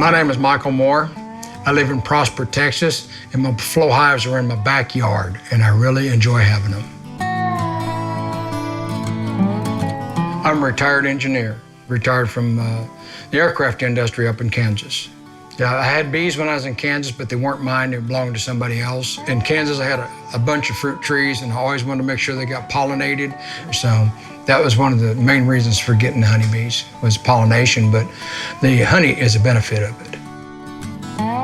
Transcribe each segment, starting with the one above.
My name is Mickael Moore. I live in Prosper, Texas, and my Flow Hives are in my backyard, and I really enjoy having them. I'm a retired engineer, retired from the aircraft industry up in Kansas. Yeah, I had bees when I was in Kansas, but they weren't mine, they belonged to somebody else. In Kansas, I had a bunch of fruit trees, and I always wanted to make sure they got pollinated. So that was one of the main reasons for getting the honeybees, was pollination, but the honey is a benefit of it.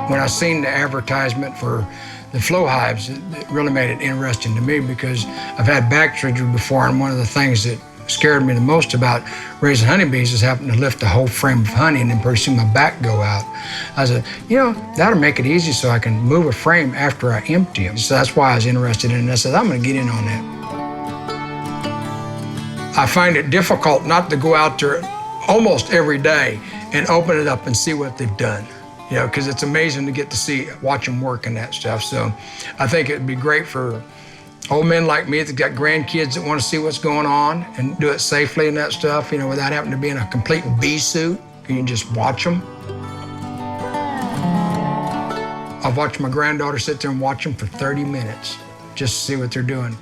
When I seen the advertisement for the Flow Hives, it really made it interesting to me because I've had back surgery before, and one of the things that scared me the most about raising honeybees is having to lift a whole frame of honey and then pretty soon my back go out. I said, that'll make it easy so I can move a frame after I empty them. So that's why I was interested in it. I said, I'm gonna get in on that. I find it difficult not to go out there almost every day and open it up and see what they've done. Because it's amazing to get to watch them work and that stuff. So I think it'd be great for old men like me that got grandkids that want to see what's going on and do it safely and that stuff, without having to be in a complete bee suit. You can just watch them. I've watched my granddaughter sit there and watch them for 30 minutes just to see what they're doing.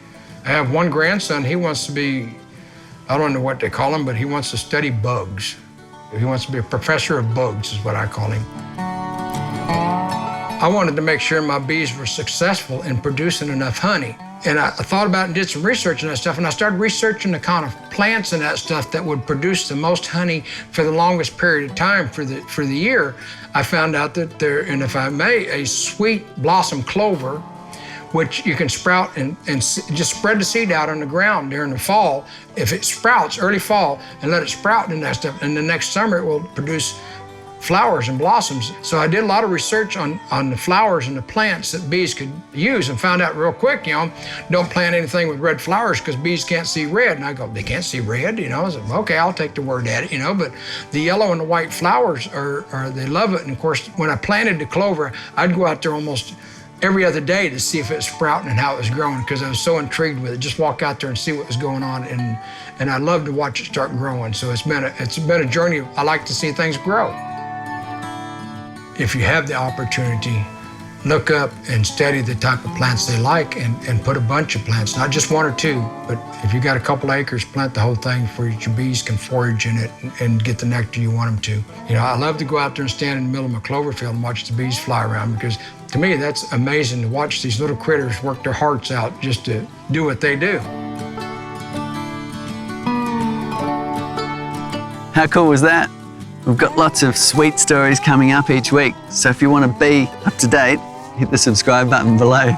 I have one grandson, he wants to be, I don't know what they call him, but he wants to study bugs. He wants to be a professor of bugs, is what I call him. I wanted to make sure my bees were successful in producing enough honey. And I thought about it and did some research on that stuff, and I started researching the kind of plants and that stuff that would produce the most honey for the longest period of time for the year. I found out that and if I may, a sweet blossom clover, which you can sprout and just spread the seed out on the ground during the fall. If it sprouts early fall and let it sprout and that stuff, and the next summer it will produce flowers and blossoms. So I did a lot of research on the flowers and the plants that bees could use and found out real quick, don't plant anything with red flowers because bees can't see red. And I go, they can't see red? I said, okay, I'll take the word at it, but the yellow and the white flowers they love it. And of course, when I planted the clover, I'd go out there almost every other day to see if it was sprouting and how it was growing because I was so intrigued with it. Just walk out there and see what was going on, and I love to watch it start growing. So it's been a journey. I like to see things grow. If you have the opportunity, look up and study the type of plants they like and put a bunch of plants, not just one or two, but if you got a couple acres, plant the whole thing for your bees can forage in it and get the nectar you want them to. I love to go out there and stand in the middle of my clover field and watch the bees fly around because to me, that's amazing to watch these little critters work their hearts out just to do what they do. How cool was that? We've got lots of sweet stories coming up each week, so if you want to be up to date, hit the subscribe button below.